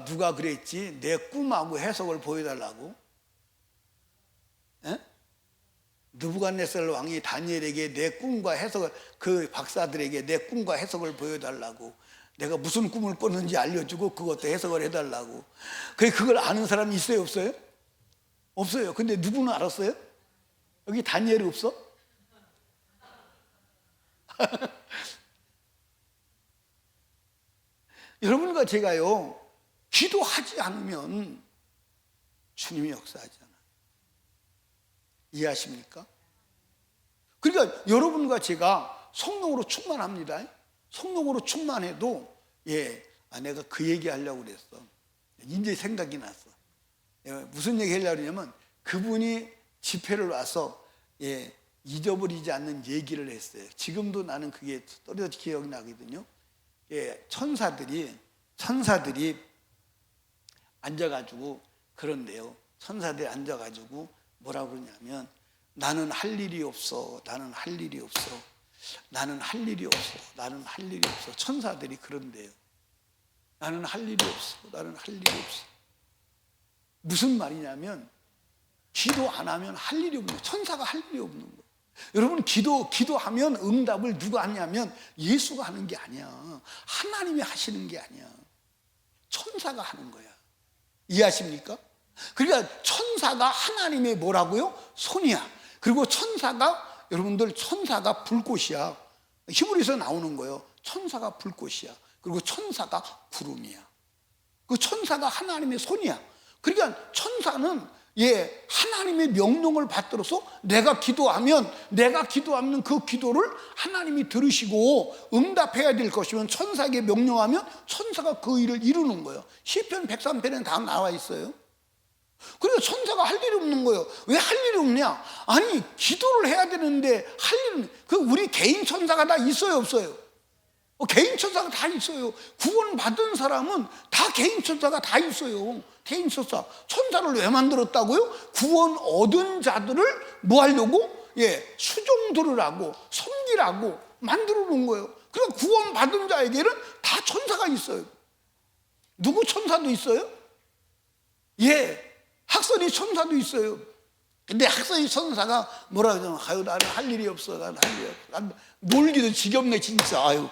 누가 그랬지? 내 꿈하고 해석을 보여달라고? 느부갓네살 왕이 다니엘에게 내 꿈과 해석을, 그 박사들에게 내 꿈과 해석을 보여달라고, 내가 무슨 꿈을 꿨는지 알려주고 그것도 해석을 해달라고. 그걸 아는 사람이 있어요, 없어요? 없어요. 근데 누구는 알았어요? 여기 다니엘이 없어? 여러분과 제가요, 기도하지 않으면 주님이 역사하잖아요. 이해하십니까? 그러니까 여러분과 제가 성령으로 충만합니다. 성령으로 충만해도 내가 그 얘기 하려고 그랬어. 이제 생각이 났어. 무슨 얘기 하려고 그러냐면, 그분이 집회를 와서 잊어버리지 않는 얘기를 했어요. 지금도 나는 그게 또렷이 기억이 나거든요. 천사들이 앉아가지고 그런데요. 천사들이 앉아가지고 뭐라고 그러냐면, 나는 할 일이 없어. 나는 할 일이 없어. 나는 할 일이 없어. 나는 할 일이 없어. 천사들이 그런데요. 나는 할 일이 없어. 나는 할 일이 없어. 무슨 말이냐면, 기도 안 하면 할 일이 없는 거예요. 천사가 할 일이 없는 거예요. 여러분, 기도하면 응답을 누가 하냐면 예수가 하는 게 아니야. 하나님이 하시는 게 아니야. 천사가 하는 거야. 이해하십니까? 그러니까 천사가 하나님의 뭐라고요? 손이야. 그리고 여러분들 천사가 불꽃이야. 히브리서 나오는 거예요. 천사가 불꽃이야. 그리고 천사가 구름이야. 그 천사가 하나님의 손이야. 그러니까 천사는 하나님의 명령을 받들어서 내가 기도하면 그 기도를 하나님이 들으시고 응답해야 될 것이면 천사에게 명령하면 천사가 그 일을 이루는 거예요. 시편 103편에 다 나와 있어요. 그러니까 천사가 할 일이 없는 거예요. 왜 할 일이 없냐? 아니, 기도를 해야 되는데 할 일은, 우리 개인 천사가 다 있어요, 없어요? 개인 천사가 다 있어요. 구원 받은 사람은 다 개인 천사가 다 있어요. 개인 천사. 천사를 왜 만들었다고요? 구원 얻은 자들을 뭐 하려고? 수종 들으라고, 섬기라고 만들어 놓은 거예요. 그러니까 구원 받은 자에게는 다 천사가 있어요. 누구 천사도 있어요? 학선이 천사도 있어요. 근데 학선이 천사가 뭐라 그러냐면, 아유, 나는 할 일이 없어. 나는 할 일이 없어. 난 놀기도 지겹네, 진짜. 아유.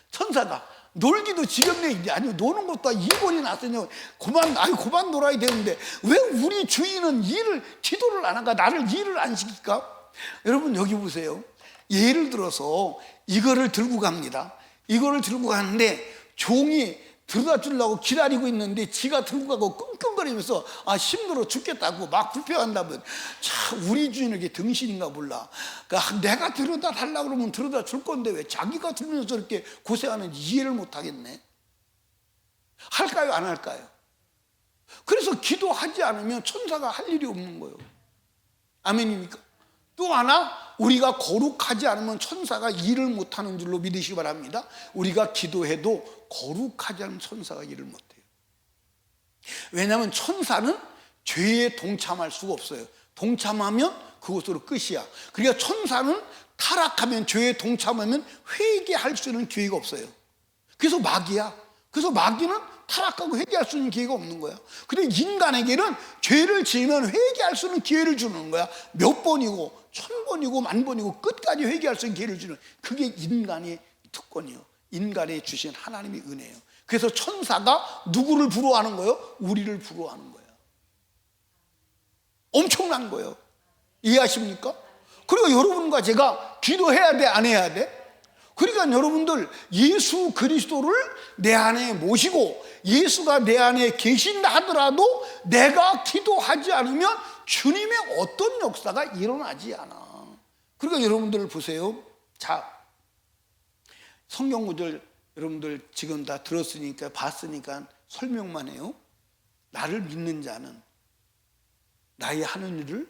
천사가 놀기도 지겹네. 아니, 노는 것도 이번이 났으니 그만 놀아야 되는데 왜 우리 주인은 기도를 안 할까? 나를 일을 안 시킬까? 여러분, 여기 보세요. 예를 들어서 이거를 들고 갑니다. 이거를 들고 가는데 종이 들어다 주려고 기다리고 있는데 지가 들고 가고 끙끙거리면서 힘들어 죽겠다고 막 불평한다면, 참 우리 주인에게 등신인가 몰라. 그러니까 내가 들어다 달라고 그러면 들어다 줄 건데 왜 자기가 들면서 이렇게 고생하는지 이해를 못 하겠네. 할까요, 안 할까요? 그래서 기도하지 않으면 천사가 할 일이 없는 거예요. 아멘입니까? 또 하나, 우리가 거룩하지 않으면 천사가 일을 못하는 줄로 믿으시기 바랍니다. 우리가 기도해도 거룩하지 않으면 천사가 일을 못해요. 왜냐하면 천사는 죄에 동참할 수가 없어요. 동참하면 그것으로 끝이야. 그러니까 천사는 타락하면, 죄에 동참하면 회개할 수 있는 기회가 없어요. 그래서 마귀야. 그래서 마귀는 타락하고 회개할 수 있는 기회가 없는 거야. 근데 인간에게는 죄를 지으면 회개할 수 있는 기회를 주는 거야. 몇 번이고 1000번이고 10,000번이고 끝까지 회개할 수 있는 기회를 주는, 그게 인간의 특권이요, 인간에 주신 하나님의 은혜예요. 그래서 천사가 누구를 부러워하는 거예요? 우리를 부러워하는 거예요. 엄청난 거예요. 이해하십니까? 그리고 여러분과 제가 기도해야 돼, 안 해야 돼? 그러니까 여러분들, 예수 그리스도를 내 안에 모시고 예수가 내 안에 계신다 하더라도 내가 기도하지 않으면 주님의 어떤 역사가 일어나지 않아. 그러니까 여러분들 보세요. 자, 성경 구절 여러분들 지금 다 들었으니까, 봤으니까 설명만 해요. 나를 믿는 자는 나의 하는 일을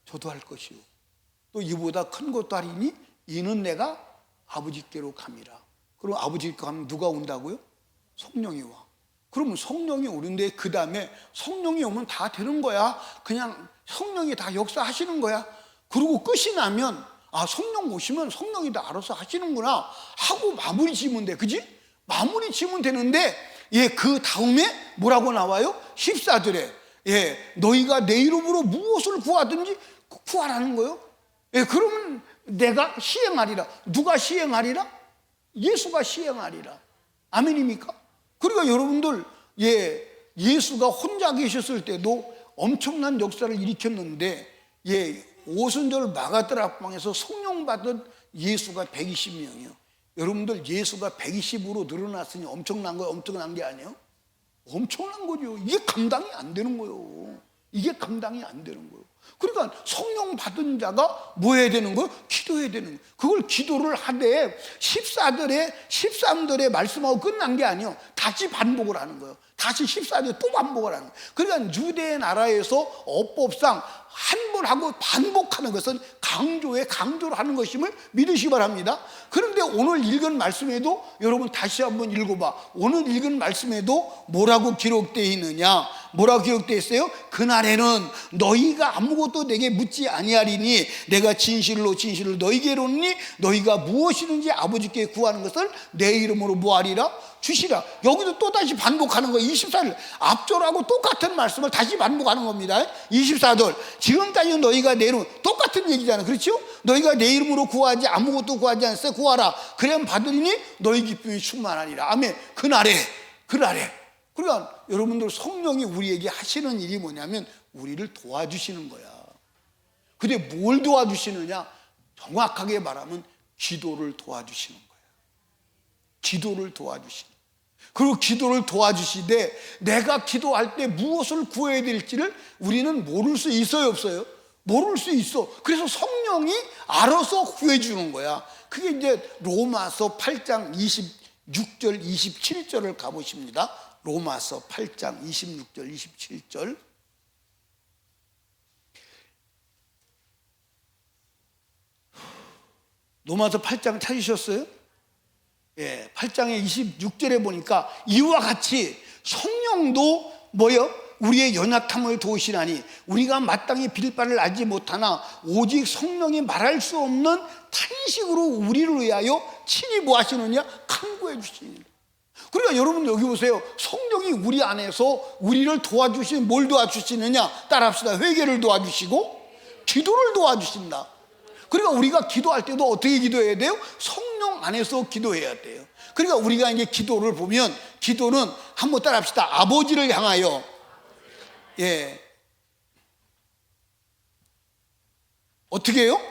저도 할 것이요, 또 이보다 큰 것도 하리니 이는 내가 아버지께로 감이라. 그럼 아버지께 가면 누가 온다고요? 성령이 와. 그러면 성령이 오는데 그 다음에 성령이 오면 다 되는 거야. 그냥 성령이 다 역사하시는 거야. 그리고 끝이 나면, 성령 오시면 성령이 다 알아서 하시는구나 하고 마무리 지으면 돼. 그지? 마무리 지으면 되는데, 그 다음에 뭐라고 나와요? 14절에 너희가 내 이름으로 무엇을 구하든지 구하라는 거예요. 그러면 내가 시행하리라. 누가 시행하리라? 예수가 시행하리라. 아멘입니까? 그러니까 여러분들, 예수가 혼자 계셨을 때도 엄청난 역사를 일으켰는데, 오순절 마가다락방에서 성령 받은 예수가 120명이요. 여러분들, 예수가 120으로 늘어났으니 엄청난 거예요, 엄청난 게 아니에요? 엄청난 거죠. 이게 감당이 안 되는 거예요. 이게 감당이 안 되는 거예요. 그러니까 성령 받은 자가 뭐 해야 되는 거예요? 기도해야 되는 거예요. 그걸 기도를 하되 14절에 13절에 말씀하고 끝난 게 아니에요. 다시 반복을 하는 거예요. 다시 14절에 또 반복을 하는 거예요. 그러니까 유대 나라에서 어법상 한 번 하고 반복하는 것은 강조를 하는 것임을 믿으시기 바랍니다. 그런데 오늘 읽은 말씀에도 여러분 다시 한번 읽어봐. 오늘 읽은 말씀에도 뭐라고 기록되어 있느냐? 뭐라고 기록되어 있어요? 그날에는 너희가 아무것도 내게 묻지 아니하리니 내가 진실로 너희에게 이르노니 너희가 무엇이든지 아버지께 구하는 것을 내 이름으로 뭐하리라? 주시라. 여기도 또다시 반복하는 거예요. 24절 앞절하고 똑같은 말씀을 다시 반복하는 겁니다. 24절 지금까지 너희가 내 이름, 똑같은 얘기잖아요. 그렇죠? 너희가 내 이름으로 구하지 아무것도 구하지 않았어. 구하라. 그래야 받으리니 너희 기쁨이 충만하리라. 아멘. 그날에 그러니까 여러분들, 성령이 우리에게 하시는 일이 뭐냐면 우리를 도와주시는 거야. 근데 뭘 도와주시느냐? 정확하게 말하면 기도를 도와주시는 거야. 기도를 도와주시는 거야. 그리고 기도를 도와주시되 내가 기도할 때 무엇을 구해야 될지를 우리는 모를 수 있어요, 없어요? 모를 수 있어. 그래서 성령이 알아서 구해주는 거야. 그게 이제 로마서 8장 26절 27절을 가보십니다. 로마서 8장 26절 27절. 로마서 8장 찾으셨어요? 예, 8장의 26절에 보니까 이와 같이 성령도 뭐요? 우리의 연약함을 도우시나니 우리가 마땅히 빌 바를 알지 못하나 오직 성령이 말할 수 없는 탄식으로 우리를 위하여 친히 뭐 하시느냐? 간구해 주시니. 그러니까 여러분 여기 보세요. 성령이 우리 안에서 우리를 도와주시는, 뭘 도와주시느냐? 따라합시다. 회개를 도와주시고 기도를 도와주신다. 그러니까 우리가 기도할 때도 어떻게 기도해야 돼요? 성령 안에서 기도해야 돼요. 그러니까 우리가 이제 기도를 보면, 기도는 한번 따라합시다. 아버지를 향하여, 예, 어떻게 해요?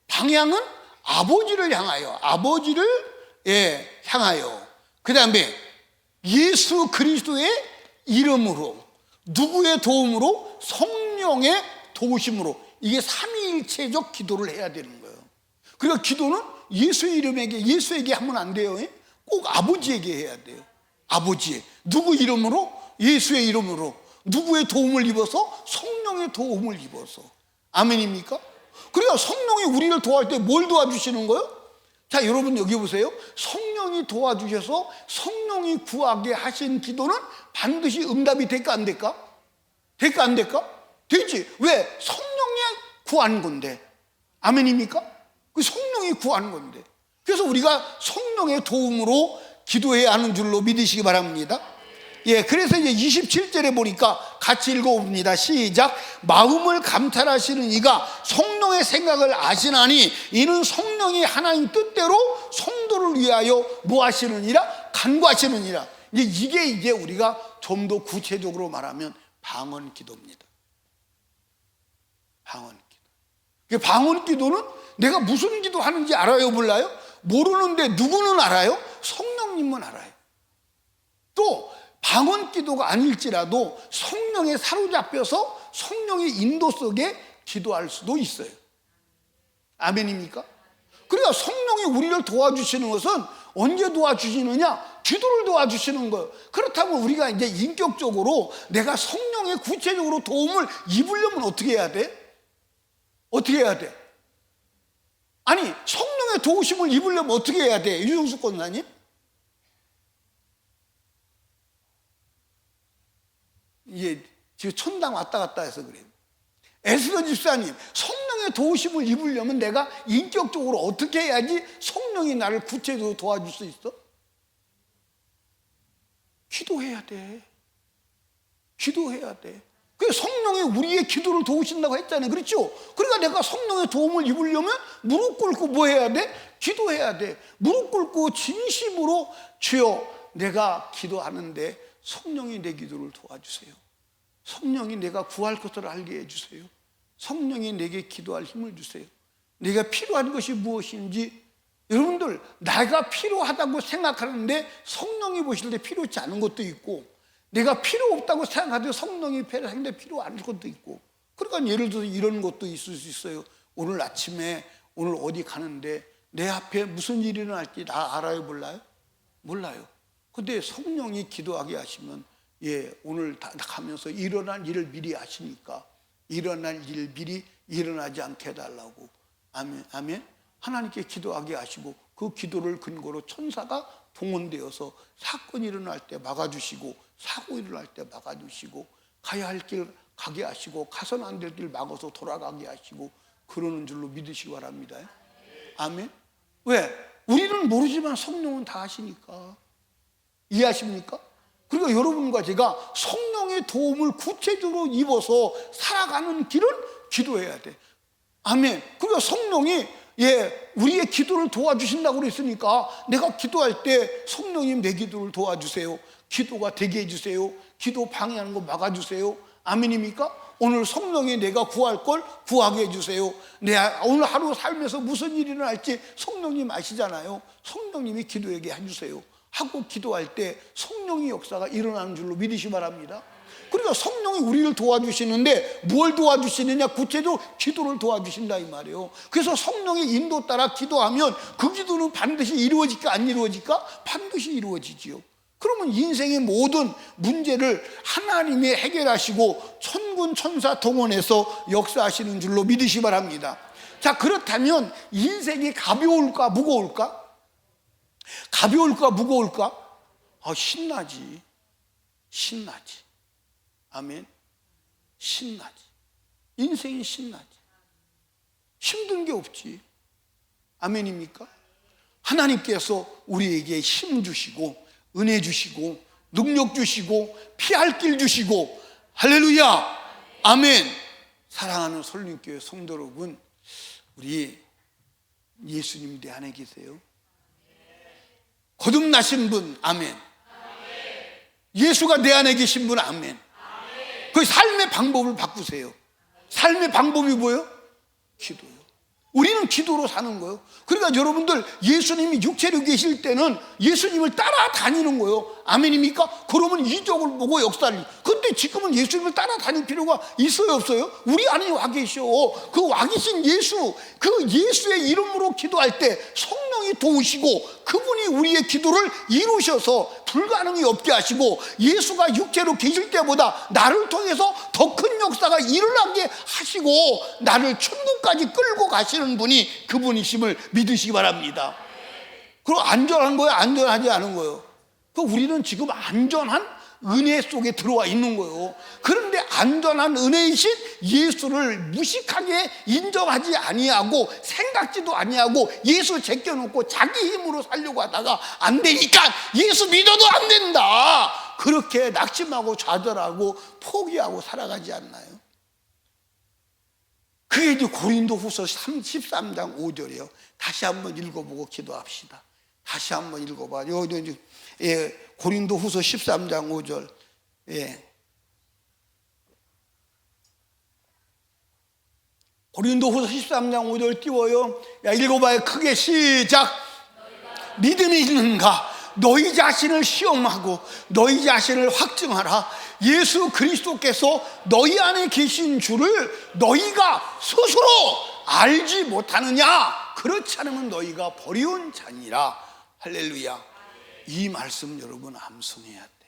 방향은 아버지를 향하여, 아버지를 향하여. 그 다음에 예수 그리스도의 이름으로, 누구의 도움으로? 성령의 도우심으로. 이게 삼위일체적 기도를 해야 되는 거예요. 그러니까 기도는 예수의 이름에게, 예수에게 하면 안 돼요. 꼭 아버지에게 해야 돼요. 아버지. 누구 이름으로? 예수의 이름으로. 누구의 도움을 입어서? 성령의 도움을 입어서. 아멘입니까? 그러니까 성령이 우리를 도와줄 때 뭘 도와주시는 거예요? 자, 여러분 여기 보세요. 성령이 도와주셔서 성령이 구하게 하신 기도는 반드시 응답이 될까 안 될까? 될까 안 될까? 되지. 왜? 성령이 구하는 건데. 아멘입니까? 그 성령이 구하는 건데. 그래서 우리가 성령의 도움으로 기도해야 하는 줄로 믿으시기 바랍니다. 예, 그래서 이제 27절에 보니까 같이 읽어봅니다. 시작. 마음을 감찰하시는 이가 성령의 생각을 아시나니 이는 성령이 하나님 뜻대로 성도를 위하여 뭐 하시느니라? 간구하시느니라. 이게 이제 우리가 좀 더 구체적으로 말하면 방언 기도입니다. 방언 기도. 방언 기도는 내가 무슨 기도 하는지 알아요, 몰라요? 모르는데 누구는 알아요? 성령님은 알아요. 또 방언 기도가 아닐지라도 성령에 사로잡혀서 성령의 인도 속에 기도할 수도 있어요. 아멘입니까? 그러니까 성령이 우리를 도와주시는 것은 언제 도와주시느냐? 기도를 도와주시는 거예요. 그렇다면 우리가 이제 인격적으로 내가 성령의 구체적으로 도움을 입으려면 어떻게 해야 돼? 어떻게 해야 돼? 아니, 성령의 도우심을 입으려면 어떻게 해야 돼? 유정숙 권사님? 이게 지금 천당 왔다 갔다 해서 그래요. 에스더 집사님, 성령의 도우심을 입으려면 내가 인격적으로 어떻게 해야지 성령이 나를 구체적으로 도와줄 수 있어? 기도해야 돼. 기도해야 돼. 그래서 성령이 우리의 기도를 도우신다고 했잖아요. 그렇죠? 그러니까 내가 성령의 도움을 입으려면 무릎 꿇고 뭐 해야 돼? 기도해야 돼. 무릎 꿇고 진심으로 주여, 내가 기도하는데 성령이 내 기도를 도와주세요. 성령이 내가 구할 것을 알게 해주세요. 성령이 내게 기도할 힘을 주세요. 내가 필요한 것이 무엇인지. 여러분들, 내가 필요하다고 생각하는데 성령이 보실 때 필요치 않은 것도 있고, 내가 필요 없다고 생각하는데 성령이 상대 필요한 것도 있고. 그러니까 예를 들어서 이런 것도 있을 수 있어요. 오늘 아침에 오늘 어디 가는데 내 앞에 무슨 일이 일어날지 다 알아요, 몰라요? 몰라요. 근데 성령이 기도하게 하시면, 예, 오늘 다 가면서 일어날 일을 미리 아시니까 일어날 일 미리 일어나지 않게 해달라고. 아멘, 아멘. 하나님께 기도하게 하시고 그 기도를 근거로 천사가 동원되어서 사건이 일어날 때 막아주시고, 사고 일어날 때 막아주시고, 가야 할 길 가게 하시고, 가서는 안 될 길 막아서 돌아가게 하시고, 그러는 줄로 믿으시기 바랍니다. 아멘. 왜? 우리는 모르지만 성령은 다 아시니까. 이해하십니까? 그러니까 여러분과 제가 성령의 도움을 구체적으로 입어서 살아가는 길은 기도해야 돼. 아멘. 그러니까 성령이, 예, 우리의 기도를 도와주신다고 그랬으니까 내가 기도할 때 성령님 내 기도를 도와주세요. 기도가 되게 해주세요. 기도 방해하는 거 막아주세요. 아멘입니까? 오늘 성령이 내가 구할 걸 구하게 해주세요. 내가 오늘 하루 살면서 무슨 일이 일어날지 성령님 아시잖아요. 성령님이 기도하게 해주세요. 하고 기도할 때 성령의 역사가 일어나는 줄로 믿으시 바랍니다. 그러니까 성령이 우리를 도와주시는데 뭘 도와주시느냐? 구체적으로 기도를 도와주신다 이 말이에요. 그래서 성령의 인도 따라 기도하면 그 기도는 반드시 이루어질까 안 이루어질까? 반드시 이루어지지요. 그러면 인생의 모든 문제를 하나님이 해결하시고 천군 천사 동원해서 역사하시는 줄로 믿으시 바랍니다. 자, 그렇다면 인생이 가벼울까 무거울까? 가벼울까 무거울까? 신나지. 아멘. 신나지. 인생이 신나지. 힘든 게 없지. 아멘입니까? 하나님께서 우리에게 힘 주시고 은혜 주시고 능력 주시고 피할 길 주시고, 할렐루야, 아멘. 사랑하는 설림교회 성도 여러분, 우리 예수님 내 안에 계세요. 거듭나신 분, 아멘. 예수가 내 안에 계신 분, 아멘. 그 삶의 방법을 바꾸세요. 삶의 방법이 뭐예요? 기도요. 우리는 기도로 사는 거예요. 그러니까 여러분들, 예수님이 육체로 계실 때는 예수님을 따라다니는 거예요. 아멘입니까? 그러면 이적을 보고 역사를. 근데 지금은 예수님을 따라다닐 필요가 있어요, 없어요? 우리 안에 와 계셔. 그 와 계신 예수, 그 예수의 이름으로 기도할 때 성령이 도우시고 그분이 우리의 기도를 이루셔서 불가능이 없게 하시고, 예수가 육체로 계실 때보다 나를 통해서 더 큰 역사가 일어나게 하시고 나를 천국까지 끌고 가시는 분이 그분이심을 믿으시기 바랍니다. 그리고 안전한 거예요, 안전하지 않은 거예요? 우리는 지금 안전한 은혜 속에 들어와 있는 거예요. 그런데 안전한 은혜이신 예수를 무식하게 인정하지 아니하고 생각지도 아니하고 예수 제껴놓고 자기 힘으로 살려고 하다가 안 되니까 예수 믿어도 안 된다, 그렇게 낙심하고 좌절하고 포기하고 살아가지 않나요? 그게 이제 고린도후서 13장 5절이에요. 다시 한번 읽어보고 기도합시다. 다시 한번 읽어봐요. 고린도후서 13장 5절. 고린도후서 13장 5절 띄워요. 읽어봐요. 크게 시작. 믿음이 있는가? 너희 자신을 시험하고 너희 자신을 확증하라. 예수 그리스도께서 너희 안에 계신 줄을 너희가 스스로 알지 못하느냐? 그렇지 않으면 너희가 버려온 자니라. 할렐루야. 이 말씀 여러분 암송해야 돼.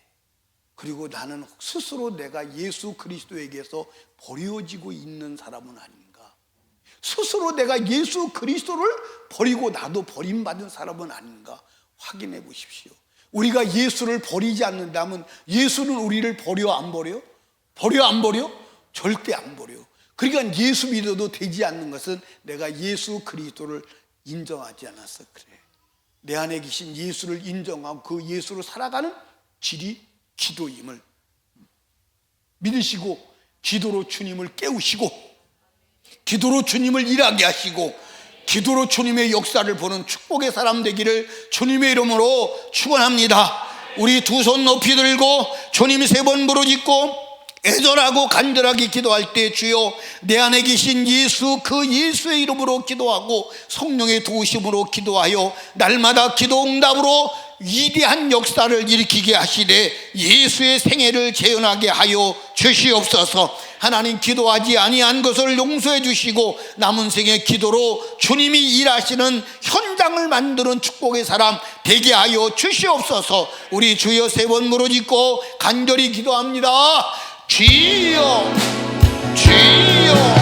그리고 나는 스스로 내가 예수 그리스도에게서 버려지고 있는 사람은 아닌가? 스스로 내가 예수 그리스도를 버리고 나도 버림받은 사람은 아닌가? 확인해 보십시오. 우리가 예수를 버리지 않는다면 예수는 우리를 버려 안 버려? 버려 안 버려? 절대 안 버려. 그러니까 예수 믿어도 되지 않는 것은 내가 예수 그리스도를 인정하지 않아서 그래. 내 안에 계신 예수를 인정하고 그 예수로 살아가는 길이 기도임을 믿으시고, 기도로 주님을 깨우시고, 기도로 주님을 일하게 하시고, 기도로 주님의 역사를 보는 축복의 사람 되기를 주님의 이름으로 축원합니다. 우리 두 손 높이 들고 주님 3번 부르짖고 애절하고 간절하게 기도할 때, 주여 내 안에 계신 예수, 그 예수의 이름으로 기도하고 성령의 도우심으로 기도하여 날마다 기도 응답으로 위대한 역사를 일으키게 하시되 예수의 생애를 재현하게 하여 주시옵소서. 하나님, 기도하지 아니한 것을 용서해 주시고 남은 생의 기도로 주님이 일하시는 현장을 만드는 축복의 사람 되게 하여 주시옵소서. 우리 주여 3번 무릎짓고 간절히 기도합니다. 주여, 주여.